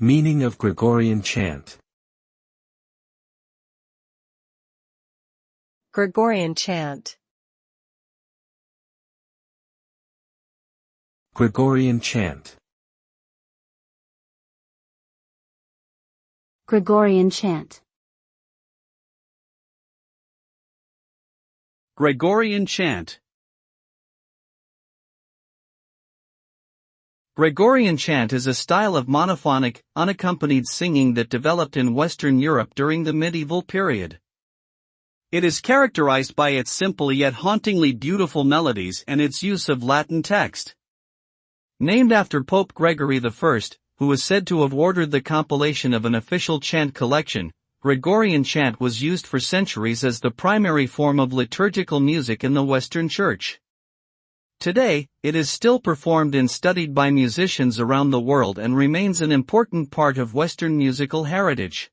Meaning of Gregorian chant. Gregorian chant. Gregorian chant. Gregorian chant. Gregorian chant. Gregorian chant is a style of monophonic, unaccompanied singing that developed in Western Europe during the medieval period. It is characterized by its simple yet hauntingly beautiful melodies and its use of Latin text. Named after Pope Gregory I, who is said to have ordered the compilation of an official chant collection, Gregorian chant was used for centuries as the primary form of liturgical music in the Western Church. Today, it is still performed and studied by musicians around the world and remains an important part of Western musical heritage.